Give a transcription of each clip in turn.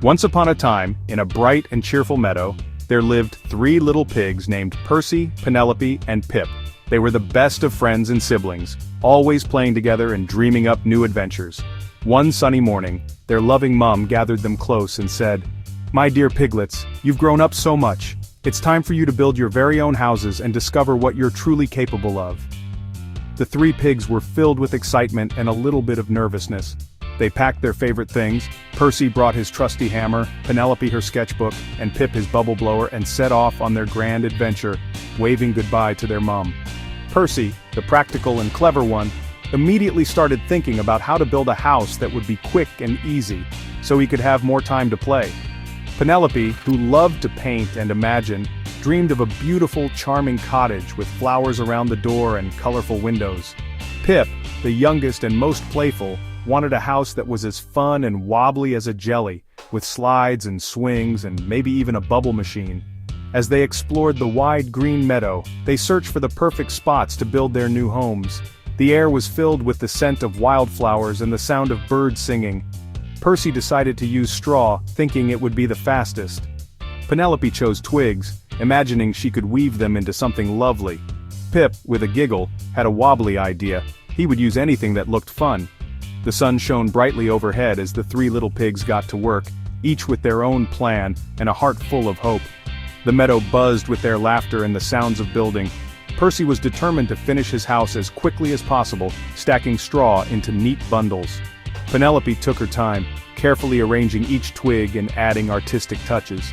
Once upon a time, in a bright and cheerful meadow, there lived 3 little pigs named Percy, Penelope, and Pip. They were the best of friends and siblings, always playing together and dreaming up new adventures. One sunny morning, their loving mom gathered them close and said, "My dear piglets, you've grown up so much. It's time for you to build your very own houses and discover what you're truly capable of." The 3 pigs were filled with excitement and a little bit of nervousness. They packed their favorite things. Percy brought his trusty hammer, Penelope her sketchbook, and Pip his bubble blower, and set off on their grand adventure, waving goodbye to their mom. Percy, the practical and clever one, immediately started thinking about how to build a house that would be quick and easy, so he could have more time to play. Penelope, who loved to paint and imagine, dreamed of a beautiful, charming cottage with flowers around the door and colorful windows. Pip, the youngest and most playful, wanted a house that was as fun and wobbly as a jelly, with slides and swings and maybe even a bubble machine. As they explored the wide green meadow, they searched for the perfect spots to build their new homes. The air was filled with the scent of wildflowers and the sound of birds singing. Percy decided to use straw, thinking it would be the fastest. Penelope chose twigs, imagining she could weave them into something lovely. Pip, with a giggle, had a wobbly idea. He would use anything that looked fun. The sun shone brightly overhead as the 3 little pigs got to work, each with their own plan and a heart full of hope. The meadow buzzed with their laughter and the sounds of building. Percy was determined to finish his house as quickly as possible, stacking straw into neat bundles. Penelope took her time, carefully arranging each twig and adding artistic touches.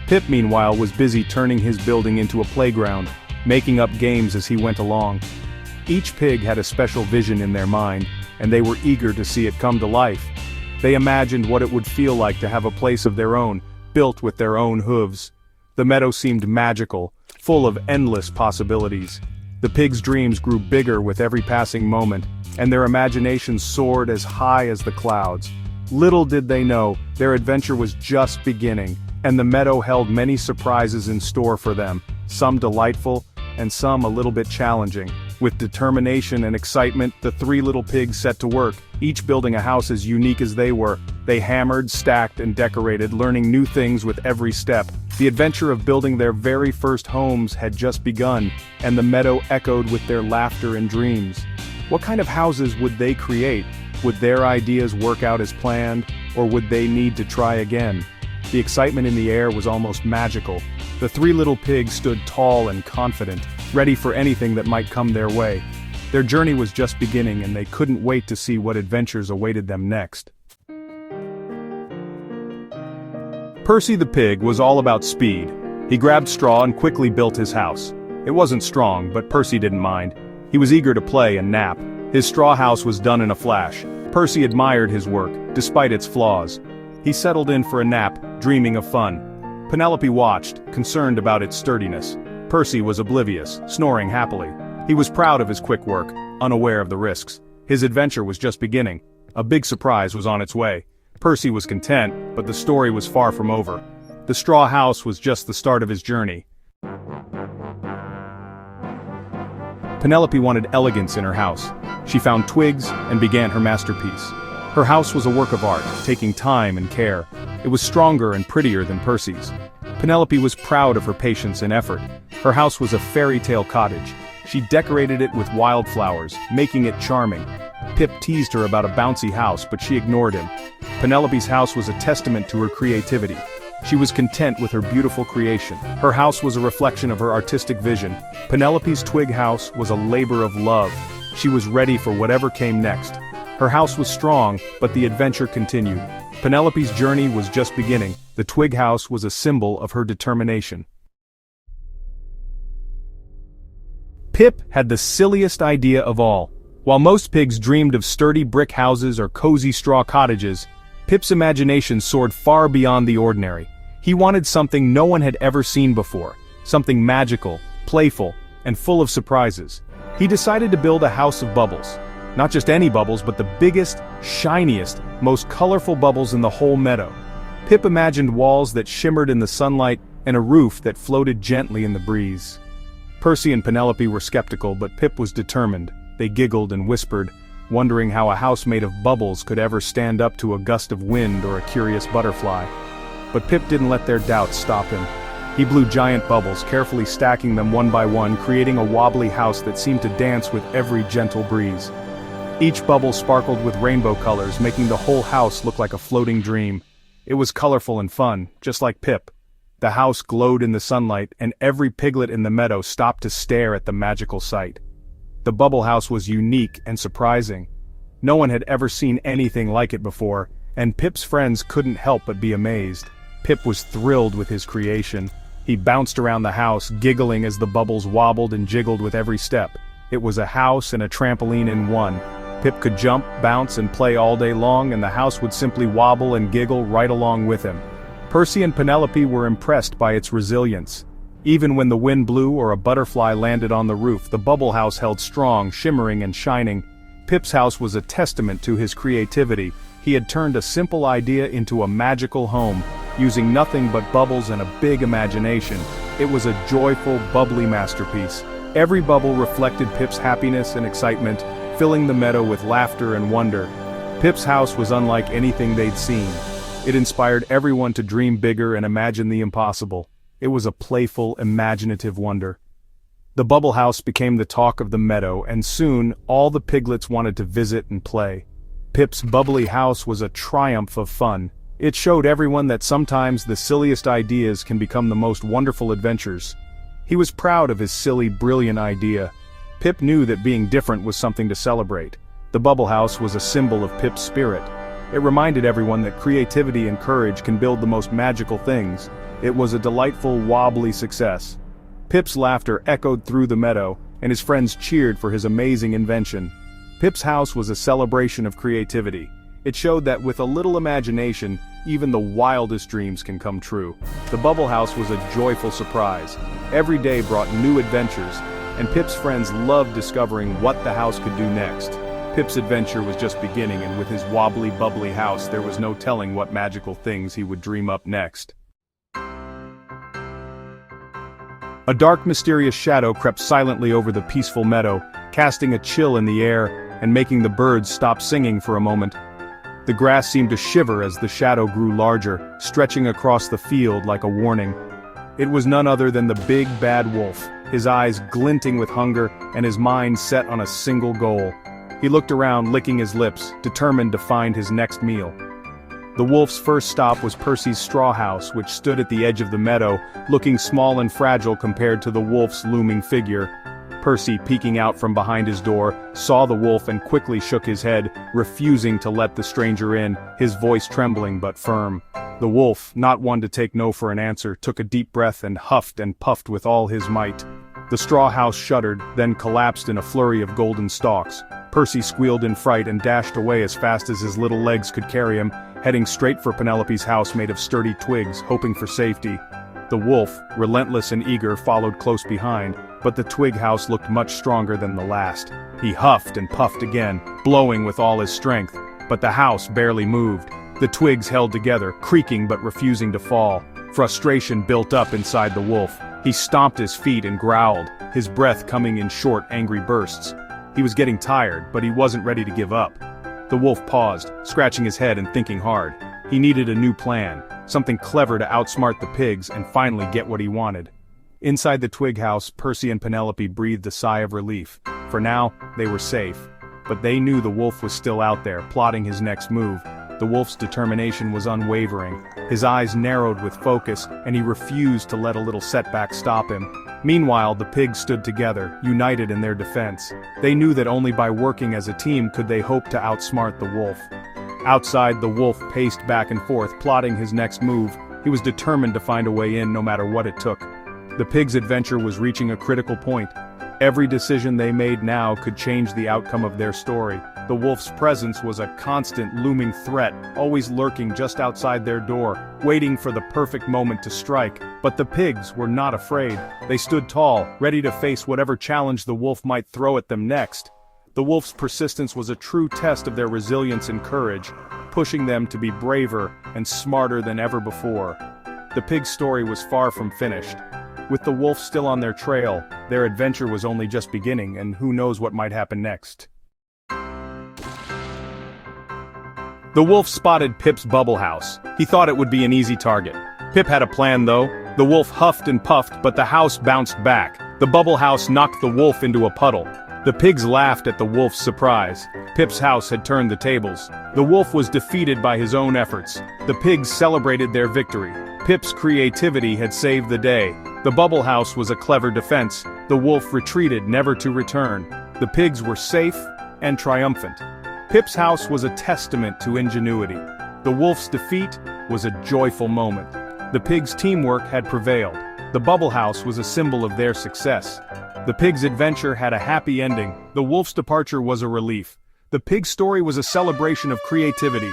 Pip, meanwhile, was busy turning his building into a playground, making up games as he went along. Each pig had a special vision in their mind, and they were eager to see it come to life. They imagined what it would feel like to have a place of their own, built with their own hooves. The meadow seemed magical, full of endless possibilities. The pigs' dreams grew bigger with every passing moment, and their imaginations soared as high as the clouds. Little did they know, their adventure was just beginning, and the meadow held many surprises in store for them, some delightful, and some a little bit challenging. With determination and excitement, the 3 little pigs set to work, each building a house as unique as they were. They hammered, stacked, and decorated, learning new things with every step. The adventure of building their very first homes had just begun, and the meadow echoed with their laughter and dreams. What kind of houses would they create? Would their ideas work out as planned, or would they need to try again? The excitement in the air was almost magical. The 3 little pigs stood tall and confident, ready for anything that might come their way. Their journey was just beginning, and they couldn't wait to see what adventures awaited them next. Percy the pig was all about speed. He grabbed straw and quickly built his house. It wasn't strong, but Percy didn't mind. He was eager to play and nap. His straw house was done in a flash. Percy admired his work, despite its flaws. He settled in for a nap, dreaming of fun. Penelope watched, concerned about its sturdiness. Percy was oblivious, snoring happily. He was proud of his quick work, unaware of the risks. His adventure was just beginning. A big surprise was on its way. Percy was content, but the story was far from over. The straw house was just the start of his journey. Penelope wanted elegance in her house. She found twigs and began her masterpiece. Her house was a work of art, taking time and care. It was stronger and prettier than Percy's. Penelope was proud of her patience and effort. Her house was a fairy tale cottage. She decorated it with wildflowers, making it charming. Pip teased her about a bouncy house, but she ignored him. Penelope's house was a testament to her creativity. She was content with her beautiful creation. Her house was a reflection of her artistic vision. Penelope's twig house was a labor of love. She was ready for whatever came next. Her house was strong, but the adventure continued. Penelope's journey was just beginning. The twig house was a symbol of her determination. Pip had the silliest idea of all. While most pigs dreamed of sturdy brick houses or cozy straw cottages, Pip's imagination soared far beyond the ordinary. He wanted something no one had ever seen before, something magical, playful, and full of surprises. He decided to build a house of bubbles. Not just any bubbles, but the biggest, shiniest, most colorful bubbles in the whole meadow. Pip imagined walls that shimmered in the sunlight and a roof that floated gently in the breeze. Percy and Penelope were skeptical, but Pip was determined. They giggled and whispered, wondering how a house made of bubbles could ever stand up to a gust of wind or a curious butterfly. But Pip didn't let their doubts stop him. He blew giant bubbles, carefully stacking them one by one, creating a wobbly house that seemed to dance with every gentle breeze. Each bubble sparkled with rainbow colors, making the whole house look like a floating dream. It was colorful and fun, just like Pip. The house glowed in the sunlight, and every piglet in the meadow stopped to stare at the magical sight. The bubble house was unique and surprising. No one had ever seen anything like it before, and Pip's friends couldn't help but be amazed. Pip was thrilled with his creation. He bounced around the house, giggling as the bubbles wobbled and jiggled with every step. It was a house and a trampoline in one. Pip could jump, bounce, and play all day long, and the house would simply wobble and giggle right along with him. Percy and Penelope were impressed by its resilience. Even when the wind blew or a butterfly landed on the roof, the bubble house held strong, shimmering and shining. Pip's house was a testament to his creativity. He had turned a simple idea into a magical home, using nothing but bubbles and a big imagination. It was a joyful, bubbly masterpiece. Every bubble reflected Pip's happiness and excitement, filling the meadow with laughter and wonder. Pip's house was unlike anything they'd seen. It inspired everyone to dream bigger and imagine the impossible. It was a playful, imaginative wonder. The bubble house became the talk of the meadow, and soon all the piglets wanted to visit and play. Pip's bubbly house was a triumph of fun. It showed everyone that sometimes the silliest ideas can become the most wonderful adventures. He was proud of his silly, brilliant idea. Pip knew that being different was something to celebrate. The bubble house was a symbol of Pip's spirit. It reminded everyone that creativity and courage can build the most magical things. It was a delightful, wobbly success. Pip's laughter echoed through the meadow, and his friends cheered for his amazing invention. Pip's house was a celebration of creativity. It showed that with a little imagination, even the wildest dreams can come true. The bubble house was a joyful surprise. Every day brought new adventures, and Pip's friends loved discovering what the house could do next. Pip's adventure was just beginning, and with his wobbly, bubbly house, there was no telling what magical things he would dream up next. A dark, mysterious shadow crept silently over the peaceful meadow, casting a chill in the air and making the birds stop singing for a moment. The grass seemed to shiver as the shadow grew larger, stretching across the field like a warning. It was none other than the big bad wolf, his eyes glinting with hunger and his mind set on a single goal. He looked around, licking his lips, determined to find his next meal. The wolf's first stop was Percy's straw house, which stood at the edge of the meadow, looking small and fragile compared to the wolf's looming figure. Percy, peeking out from behind his door, saw the wolf and quickly shook his head, refusing to let the stranger in, his voice trembling but firm. The wolf, not one to take no for an answer, took a deep breath and huffed and puffed with all his might. The straw house shuddered, then collapsed in a flurry of golden stalks. Percy squealed in fright and dashed away as fast as his little legs could carry him, heading straight for Penelope's house made of sturdy twigs, hoping for safety. The wolf, relentless and eager, followed close behind, but the twig house looked much stronger than the last. He huffed and puffed again, blowing with all his strength, but the house barely moved. The twigs held together, creaking but refusing to fall. Frustration built up inside the wolf. He stomped his feet and growled, his breath coming in short, angry bursts. He was getting tired, but he wasn't ready to give up. The wolf paused, scratching his head and thinking hard. He needed a new plan, something clever to outsmart the pigs and finally get what he wanted. Inside the twig house, Percy and Penelope breathed a sigh of relief. For now, they were safe. But they knew the wolf was still out there, plotting his next move. The wolf's determination was unwavering. His eyes narrowed with focus, and he refused to let a little setback stop him. Meanwhile, the pigs stood together, united in their defense. They knew that only by working as a team could they hope to outsmart the wolf. Outside, the wolf paced back and forth, plotting his next move. He was determined to find a way in no matter what it took. The pigs' adventure was reaching a critical point. Every decision they made now could change the outcome of their story. The wolf's presence was a constant, looming threat, always lurking just outside their door, waiting for the perfect moment to strike. But the pigs were not afraid. They stood tall, ready to face whatever challenge the wolf might throw at them next. The wolf's persistence was a true test of their resilience and courage, pushing them to be braver and smarter than ever before. The pig's story was far from finished. With the wolf still on their trail, their adventure was only just beginning, and who knows what might happen next. The wolf spotted Pip's bubble house. He thought it would be an easy target. Pip had a plan though. The wolf huffed and puffed, but the house bounced back. The bubble house knocked the wolf into a puddle. The pigs laughed at the wolf's surprise. Pip's house had turned the tables. The wolf was defeated by his own efforts. The pigs celebrated their victory. Pip's creativity had saved the day. The bubble house was a clever defense. The wolf retreated, never to return. The pigs were safe and triumphant. Pip's house was a testament to ingenuity. The wolf's defeat was a joyful moment. The pigs' teamwork had prevailed. The bubble house was a symbol of their success. The pigs' adventure had a happy ending. The wolf's departure was a relief. The pig's story was a celebration of creativity.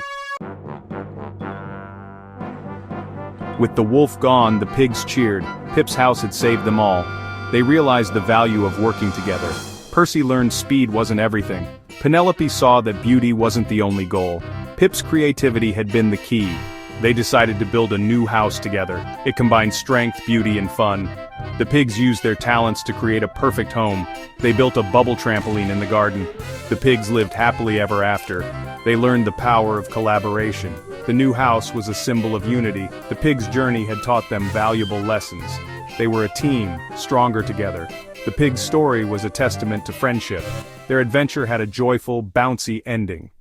With the wolf gone, the pigs cheered. Pip's house had saved them all. They realized the value of working together. Percy learned speed wasn't everything. Penelope saw that beauty wasn't the only goal. Pip's creativity had been the key. They decided to build a new house together. It combined strength, beauty, and fun. The pigs used their talents to create a perfect home. They built a bubble trampoline in the garden. The pigs lived happily ever after. They learned the power of collaboration. The new house was a symbol of unity. The pigs' journey had taught them valuable lessons. They were a team, stronger together. The pigs' story was a testament to friendship. Their adventure had a joyful, bouncy ending.